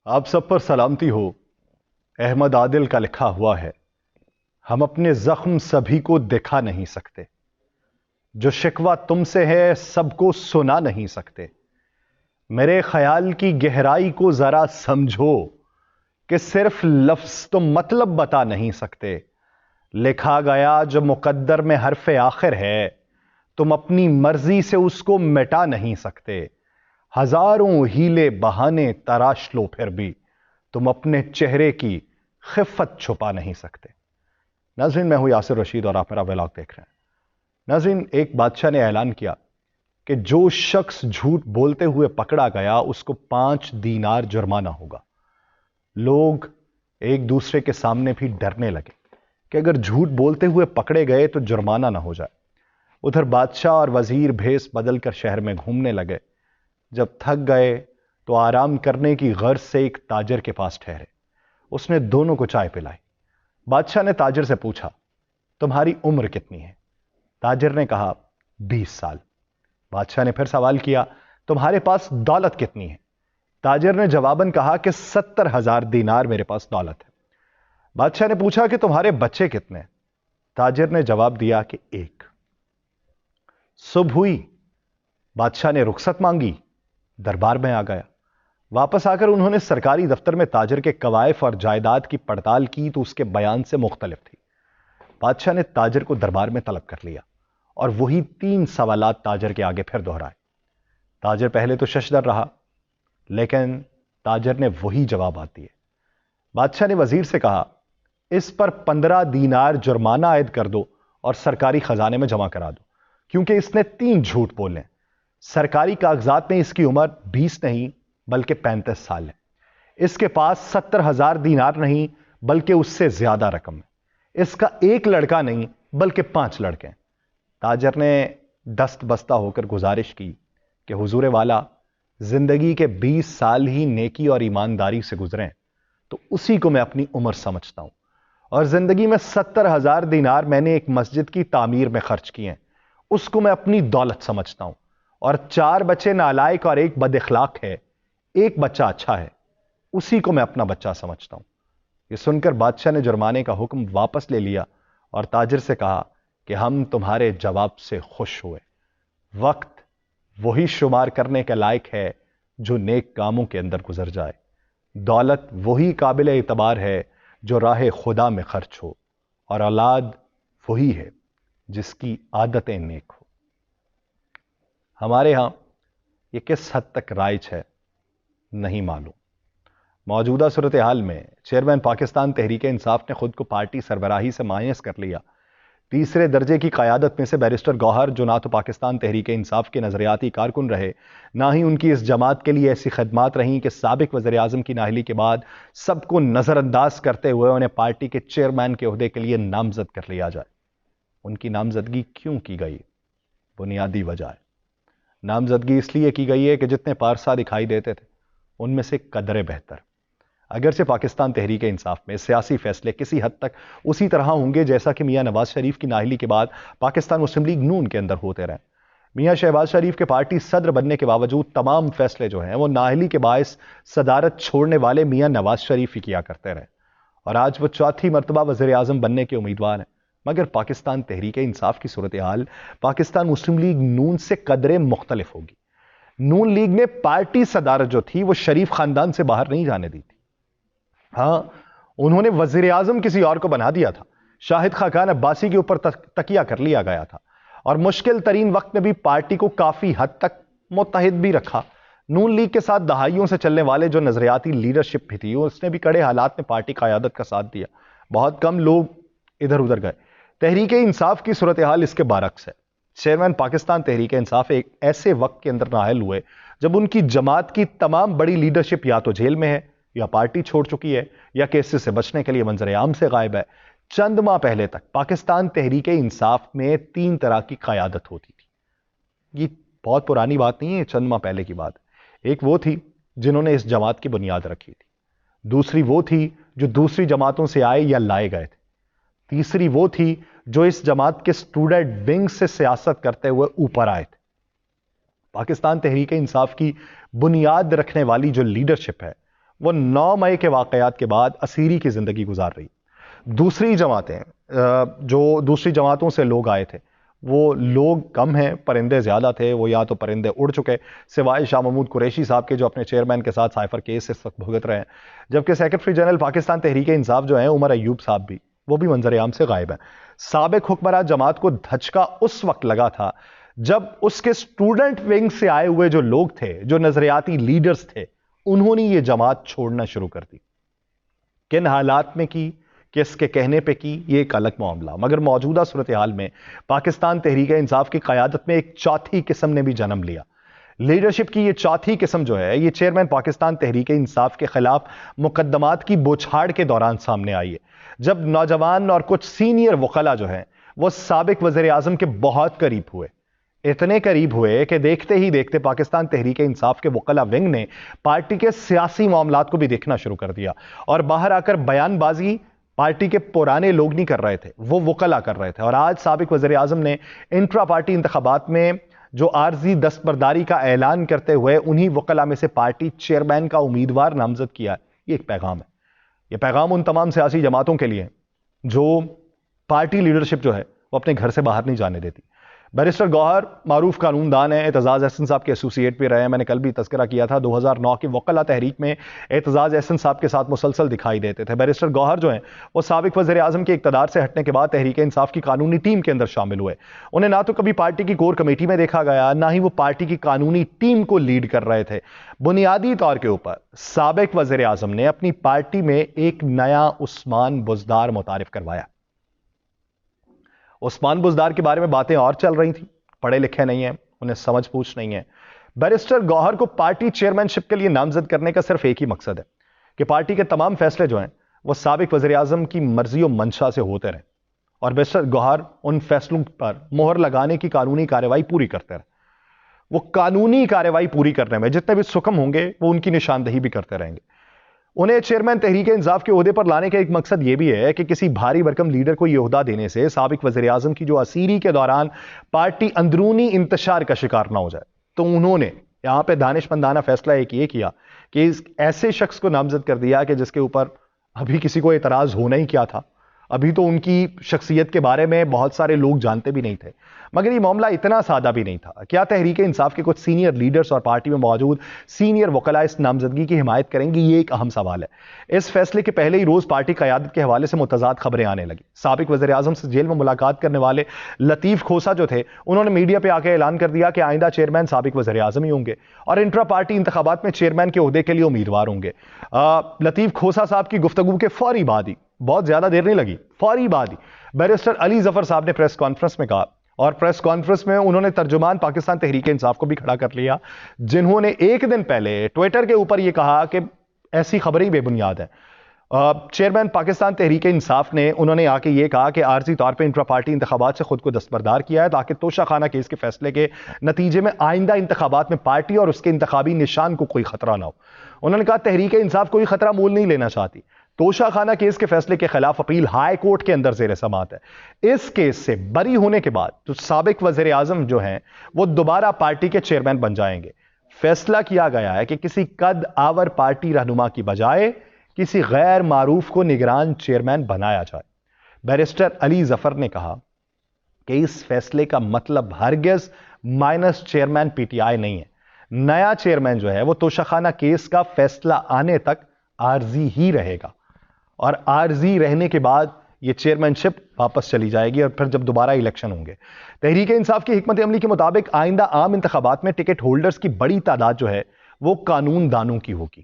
آپ سب پر سلامتی ہو۔ احمد عادل کا لکھا ہوا ہے، ہم اپنے زخم سبھی کو دکھا نہیں سکتے، جو شکوہ تم سے ہے سب کو سنا نہیں سکتے۔ میرے خیال کی گہرائی کو ذرا سمجھو کہ صرف لفظ تم مطلب بتا نہیں سکتے۔ لکھا گیا جو مقدر میں حرف آخر ہے، تم اپنی مرضی سے اس کو مٹا نہیں سکتے۔ ہزاروں ہیلے بہانے تراش لو پھر بھی تم اپنے چہرے کی خفت چھپا نہیں سکتے۔ ناظرین، میں ہوں یاسر رشید اور آپ میرا ولاگ دیکھ رہے ہیں۔ ناظرین، ایک بادشاہ نے اعلان کیا کہ جو شخص جھوٹ بولتے ہوئے پکڑا گیا اس کو 5 دینار جرمانہ ہوگا۔ لوگ ایک دوسرے کے سامنے بھی ڈرنے لگے کہ اگر جھوٹ بولتے ہوئے پکڑے گئے تو جرمانہ نہ ہو جائے۔ ادھر بادشاہ اور وزیر بھیس بدل کر شہر میں گھومنے لگے۔ جب تھک گئے تو آرام کرنے کی غرض سے ایک تاجر کے پاس ٹھہرے۔ اس نے دونوں کو چائے پلائی۔ بادشاہ نے تاجر سے پوچھا، تمہاری عمر کتنی ہے؟ تاجر نے کہا 20 سال۔ بادشاہ نے پھر سوال کیا، تمہارے پاس دولت کتنی ہے؟ تاجر نے جواباً کہا کہ 70,000 دینار میرے پاس دولت ہے۔ بادشاہ نے پوچھا کہ تمہارے بچے کتنے ہیں؟ تاجر نے جواب دیا کہ 1۔ صبح ہوئی، بادشاہ نے رخصت مانگی، دربار میں آ گیا۔ واپس آ کر انہوں نے سرکاری دفتر میں تاجر کے کوائف اور جائیداد کی پڑتال کی تو اس کے بیان سے مختلف تھی۔ بادشاہ نے تاجر کو دربار میں طلب کر لیا اور وہی 3 سوالات تاجر کے آگے پھر دہرائے۔ تاجر پہلے تو ششدر رہا، لیکن تاجر نے وہی جوابات دیے۔ بادشاہ نے وزیر سے کہا، اس پر 15 دینار جرمانہ عائد کر دو اور سرکاری خزانے میں جمع کرا دو، کیونکہ اس نے 3 جھوٹ بولے۔ سرکاری کاغذات میں اس کی عمر 20 نہیں بلکہ 35 سال ہے۔ اس کے پاس 70,000 دینار نہیں بلکہ اس سے زیادہ رقم ہے۔ اس کا ایک لڑکا نہیں بلکہ 5 لڑکے ہیں۔ تاجر نے دست بستہ ہو کر گزارش کی کہ حضور والا، زندگی کے 20 سال ہی نیکی اور ایمانداری سے گزرے ہیں تو اسی کو میں اپنی عمر سمجھتا ہوں، اور زندگی میں 70,000 دینار میں نے ایک مسجد کی تعمیر میں خرچ کیے ہیں، اس کو میں اپنی دولت سمجھتا ہوں، اور 4 بچے نالائق اور 1 بد اخلاق ہے، 1 بچہ اچھا ہے، اسی کو میں اپنا بچہ سمجھتا ہوں۔ یہ سن کر بادشاہ نے جرمانے کا حکم واپس لے لیا اور تاجر سے کہا کہ ہم تمہارے جواب سے خوش ہوئے۔ وقت وہی شمار کرنے کے لائق ہے جو نیک کاموں کے اندر گزر جائے۔ دولت وہی قابل اعتبار ہے جو راہ خدا میں خرچ ہو، اور اولاد وہی ہے جس کی عادتیں نیک ہو۔ ہمارے ہاں یہ کس حد تک رائج ہے نہیں معلوم۔ موجودہ صورتحال میں چیئرمین پاکستان تحریک انصاف نے خود کو پارٹی سربراہی سے مایوس کر لیا۔ تیسرے درجے کی قیادت میں سے بیرسٹر گوہر، جو نہ تو پاکستان تحریک انصاف کے نظریاتی کارکن رہے، نہ ہی ان کی اس جماعت کے لیے ایسی خدمات رہیں کہ سابق وزیر اعظم کی نااہلی کے بعد سب کو نظر انداز کرتے ہوئے انہیں پارٹی کے چیئرمین کے عہدے کے لیے نامزد کر لیا جائے۔ ان کی نامزدگی کیوں کی گئی؟ بنیادی وجہ ہے۔ نامزدگی اس لیے کی گئی ہے کہ جتنے پارسا دکھائی دیتے تھے ان میں سے قدرے بہتر۔ اگرچہ پاکستان تحریک انصاف میں سیاسی فیصلے کسی حد تک اسی طرح ہوں گے جیسا کہ میاں نواز شریف کی نااہلی کے بعد پاکستان مسلم لیگ نون کے اندر ہوتے رہے۔ میاں شہباز شریف کے پارٹی صدر بننے کے باوجود تمام فیصلے جو ہیں وہ نااہلی کے باعث صدارت چھوڑنے والے میاں نواز شریف ہی کیا کرتے رہے، اور آج وہ 4تھی مرتبہ وزیر اعظم بننے کے امیدوار ہیں۔ مگر پاکستان تحریک انصاف کی صورتحال پاکستان مسلم لیگ نون سے قدرے مختلف ہوگی۔ نون لیگ نے پارٹی صدارت جو تھی وہ شریف خاندان سے باہر نہیں جانے دی تھی۔ ہاں، انہوں نے وزیر اعظم کسی اور کو بنا دیا تھا۔ شاہد خاقان عباسی کے اوپر تکیہ کر لیا گیا تھا، اور مشکل ترین وقت میں بھی پارٹی کو کافی حد تک متحد بھی رکھا۔ نون لیگ کے ساتھ دہائیوں سے چلنے والے جو نظریاتی لیڈرشپ بھی تھی، اس نے بھی کڑے حالات میں پارٹی قیادت کا ساتھ دیا۔ بہت کم لوگ ادھر ادھر گئے۔ تحریک انصاف کی صورتحال اس کے برعکس ہے۔ چیئرمین پاکستان تحریک انصاف ایک ایسے وقت کے اندر نااہل ہوئے جب ان کی جماعت کی تمام بڑی لیڈرشپ یا تو جیل میں ہے، یا پارٹی چھوڑ چکی ہے، یا کیسز سے بچنے کے لیے منظر عام سے غائب ہے۔ چند ماہ پہلے تک پاکستان تحریک انصاف میں 3 طرح کی قیادت ہوتی تھی۔ یہ بہت پرانی بات نہیں ہے، چند ماہ پہلے کی بات۔ ایک وہ تھی جنہوں نے اس جماعت کی بنیاد رکھی تھی، دوسری وہ تھی جو دوسری جماعتوں سے آئے یا لائے گئے تھے، تیسری وہ تھی جو اس جماعت کے اسٹوڈنٹ ونگ سے سیاست کرتے ہوئے اوپر آئے تھے۔ پاکستان تحریک انصاف کی بنیاد رکھنے والی جو لیڈرشپ ہے وہ 9 مئی کے واقعات کے بعد اسیری کی زندگی گزار رہی. دوسری جماعتیں جو دوسری جماعتوں سے لوگ آئے تھے وہ لوگ کم ہیں، پرندے زیادہ تھے. وہ یا تو پرندے اڑ چکے سوائے شاہ محمود قریشی صاحب کے جو اپنے چیئرمین کے ساتھ سائفر کیس اس وقت بھگت رہے ہیں، جبکہ سیکرٹری جنرل پاکستان تحریک انصاف جو ہیں عمر ایوب صاحب بھی وہ بھی منظر عام سے غائب ہیں. سابق حکمراں جماعت کو دھچکا اس وقت لگا تھا جب اس کے سٹوڈنٹ ونگ سے آئے ہوئے جو لوگ تھے، جو نظریاتی لیڈرز تھے، انہوں نے یہ جماعت چھوڑنا شروع کر دی. کن حالات میں کی، کس کے کہنے پہ کی، یہ ایک الگ معاملہ. مگر موجودہ صورتحال میں پاکستان تحریک انصاف کی قیادت میں ایک چوتھی قسم نے بھی جنم لیا. لیڈرشپ کی یہ چوتھی قسم جو ہے، یہ چیئرمین پاکستان تحریک انصاف کے خلاف مقدمات کی بوچھاڑ کے دوران سامنے آئی ہے، جب نوجوان اور کچھ سینئر وکلاء جو ہیں وہ سابق وزیر اعظم کے بہت قریب ہوئے. اتنے قریب ہوئے کہ دیکھتے ہی دیکھتے پاکستان تحریک انصاف کے وکلاء ونگ نے پارٹی کے سیاسی معاملات کو بھی دیکھنا شروع کر دیا، اور باہر آ کر بیان بازی پارٹی کے پرانے لوگ نہیں کر رہے تھے، وہ وکلاء کر رہے تھے. اور آج سابق وزیر اعظم نے انٹرا پارٹی انتخابات میں جو عارضی دستبرداری کا اعلان کرتے ہوئے انہی وکلاء میں سے پارٹی چیئرمین کا امیدوار نامزد کیا ہے. یہ ایک پیغام ہے. یہ پیغام ان تمام سیاسی جماعتوں کے لیے جو پارٹی لیڈرشپ جو ہے وہ اپنے گھر سے باہر نہیں جانے دیتی. بیرسٹر گوہر معروف قانون دان ہیں، اعتزاز احسن صاحب کے ایسوسیٹ بھی رہے ہیں. میں نے کل بھی تذکرہ کیا تھا 2009 کی وکلاء تحریک میں اعتزاز احسن صاحب کے ساتھ مسلسل دکھائی دیتے تھے. بیرسٹر گوہر جو ہیں وہ سابق وزیر اعظم کے اقتدار سے ہٹنے کے بعد تحریک انصاف کی قانونی ٹیم کے اندر شامل ہوئے. انہیں نہ تو کبھی پارٹی کی کور کمیٹی میں دیکھا گیا، نہ ہی وہ پارٹی کی قانونی ٹیم کو لیڈ کر رہے تھے. بنیادی طور کے اوپر سابق وزیر اعظم نے اپنی پارٹی میں ایک نیا عثمان بزدار متعارف کروایا. عثمان بزدار کے بارے میں باتیں اور چل رہی تھیں، پڑھے لکھے نہیں ہیں، انہیں سمجھ پوچھ نہیں ہے. بیرسٹر گوہر کو پارٹی چیئرمین شپ کے لیے نامزد کرنے کا صرف ایک ہی مقصد ہے کہ پارٹی کے تمام فیصلے جو ہیں وہ سابق وزیر اعظم کی مرضی و منشا سے ہوتے رہیں، اور بیرسٹر گوہر ان فیصلوں پر مہر لگانے کی قانونی کارروائی پوری کرتے رہیں. وہ قانونی کارروائی پوری کرنے میں جتنے بھی سکم ہوں گے وہ ان کی نشاندہی بھی کرتے رہیں گے. انہیں چیئرمین تحریک انصاف کے عہدے پر لانے کا ایک مقصد یہ بھی ہے کہ کسی بھاری بھرکم لیڈر کو یہ عہدہ دینے سے سابق وزیر اعظم کی جو اسیری کے دوران پارٹی اندرونی انتشار کا شکار نہ ہو جائے. تو انہوں نے یہاں پہ دانشمندانہ فیصلہ ایک یہ کیا کہ اس ایسے شخص کو نامزد کر دیا کہ جس کے اوپر ابھی کسی کو اعتراض ہونا ہی کیا تھا. ابھی تو ان کی شخصیت کے بارے میں بہت سارے لوگ جانتے بھی نہیں تھے. مگر یہ معاملہ اتنا سادہ بھی نہیں تھا. کیا تحریک انصاف کے کچھ سینئر لیڈرز اور پارٹی میں موجود سینئر وکلاء اس نامزدگی کی حمایت کریں گے؟ یہ ایک اہم سوال ہے. اس فیصلے کے پہلے ہی روز پارٹی قیادت کے حوالے سے متضاد خبریں آنے لگی. سابق وزیر اعظم سے جیل میں ملاقات کرنے والے لطیف کھوسا جو تھے انہوں نے میڈیا پہ آ کے اعلان کر دیا کہ آئندہ چیئرمین سابق وزیر اعظم ہی ہوں گے اور انٹرا پارٹی انتخابات میں چیئرمین کے عہدے کے لیے امیدوار ہوں گے. لطیف کھوسا صاحب کی گفتگو کے فوری بعد ہی، بہت زیادہ دیر نہیں لگی، فوری بعد ہی بیرسٹر علی ظفر صاحب نے پریس کانفرنس میں کہا، اور پریس کانفرنس میں انہوں نے ترجمان پاکستان تحریک انصاف کو بھی کھڑا کر لیا، جنہوں نے ایک دن پہلے ٹویٹر کے اوپر یہ کہا کہ ایسی خبریں بے بنیاد ہیں. چیئرمین پاکستان تحریک انصاف نے انہوں نے آ کے یہ کہا کہ عارضی طور پہ انٹرا پارٹی انتخابات سے خود کو دستبردار کیا ہے تاکہ توشہ خانہ کیس کے فیصلے کے نتیجے میں آئندہ انتخابات میں پارٹی اور اس کے انتخابی نشان کو کوئی خطرہ نہ ہو. انہوں نے کہا تحریک انصاف کوئی خطرہ مول نہیں لینا چاہتی. توشہ خانہ کیس کے فیصلے کے خلاف اپیل ہائی کورٹ کے اندر زیر سماعت ہے. اس کیس سے بری ہونے کے بعد جو سابق وزیر اعظم جو ہیں وہ دوبارہ پارٹی کے چیئرمین بن جائیں گے. فیصلہ کیا گیا ہے کہ کسی قد آور پارٹی رہنما کی بجائے کسی غیر معروف کو نگران چیئرمین بنایا جائے. بیرسٹر علی ظفر نے کہا کہ اس فیصلے کا مطلب ہرگز minus chairman P T I نہیں ہے. نیا چیئرمین جو ہے وہ توشہ خانہ کیس کا فیصلہ آنے تک عارضی ہی رہے گا، اور عارضی رہنے کے بعد یہ چیئرمین شپ واپس چلی جائے گی، اور پھر جب دوبارہ الیکشن ہوں گے. تحریک انصاف کی حکمت عملی کے مطابق آئندہ عام انتخابات میں ٹکٹ ہولڈرز کی بڑی تعداد جو ہے وہ قانون دانوں کی ہوگی.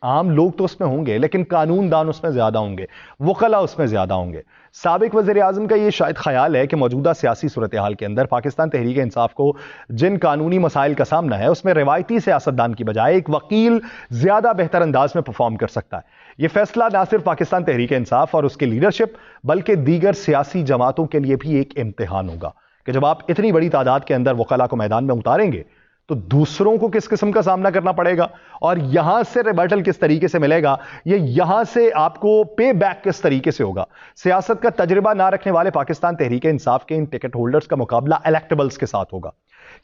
عام لوگ تو اس میں ہوں گے لیکن قانون دان اس میں زیادہ ہوں گے، وکلاء اس میں زیادہ ہوں گے. سابق وزیر اعظم کا یہ شاید خیال ہے کہ موجودہ سیاسی صورتحال کے اندر پاکستان تحریک انصاف کو جن قانونی مسائل کا سامنا ہے اس میں روایتی سیاستدان کی بجائے ایک وکیل زیادہ بہتر انداز میں پرفارم کر سکتا ہے. یہ فیصلہ نہ صرف پاکستان تحریک انصاف اور اس کے لیڈرشپ بلکہ دیگر سیاسی جماعتوں کے لیے بھی ایک امتحان ہوگا کہ جب آپ اتنی بڑی تعداد کے اندر وکلاء کو میدان میں اتاریں گے تو دوسروں کو کس قسم کا سامنا کرنا پڑے گا، اور یہاں سے ریبٹل کس طریقے سے ملے گا، یہ یہاں سے آپ کو پے بیک کس طریقے سے ہوگا. سیاست کا تجربہ نہ رکھنے والے پاکستان تحریک انصاف کے ان ٹکٹ ہولڈرز کا مقابلہ الیکٹیبلز کے ساتھ ہوگا.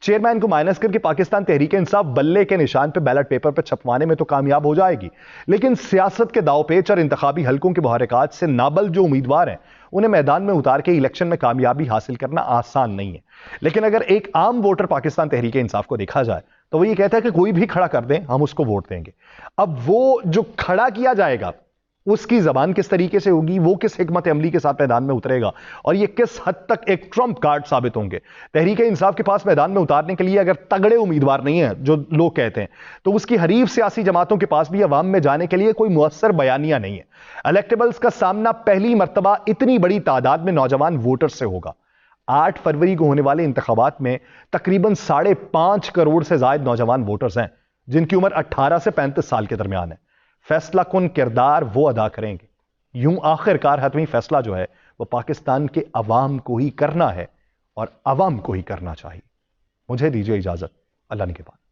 چیئرمین کو مائنس کر کے پاکستان تحریک انصاف بلے کے نشان پہ بیلٹ پیپر پہ چھپوانے میں تو کامیاب ہو جائے گی، لیکن سیاست کے داؤ پیچ اور انتخابی حلقوں کے محرکات سے نابل جو امیدوار ہیں انہیں میدان میں اتار کے الیکشن میں کامیابی حاصل کرنا آسان نہیں ہے۔ لیکن اگر ایک عام ووٹر پاکستان تحریک انصاف کو دیکھا جائے تو وہ یہ کہتا ہے کہ کوئی بھی کھڑا کر دیں ہم اس کو ووٹ دیں گے۔ اب وہ جو کھڑا کیا جائے گا اس کی زبان کس طریقے سے ہوگی، وہ کس حکمت عملی کے ساتھ میدان میں اترے گا، اور یہ کس حد تک ایک ٹرمپ کارڈ ثابت ہوں گے۔ تحریک انصاف کے پاس میدان میں اتارنے کے لیے اگر تگڑے امیدوار نہیں ہیں جو لوگ کہتے ہیں، تو اس کی حریف سیاسی جماعتوں کے پاس بھی عوام میں جانے کے لیے کوئی مؤثر بیانیہ نہیں ہے۔ الیکٹیبلز کا سامنا پہلی مرتبہ اتنی بڑی تعداد میں نوجوان ووٹر سے ہوگا۔ 8 فروری کو ہونے والے انتخابات میں تقریباً 5.5 کروڑ سے زائد نوجوان ووٹرز ہیں جن کی عمر 18 سے 35 سال کے درمیان ہے۔ فیصلہ کن کردار وہ ادا کریں گے۔ یوں آخر کار حتمی فیصلہ جو ہے وہ پاکستان کے عوام کو ہی کرنا ہے اور عوام کو ہی کرنا چاہیے۔ مجھے دیجیے اجازت، اللہ نگہبان۔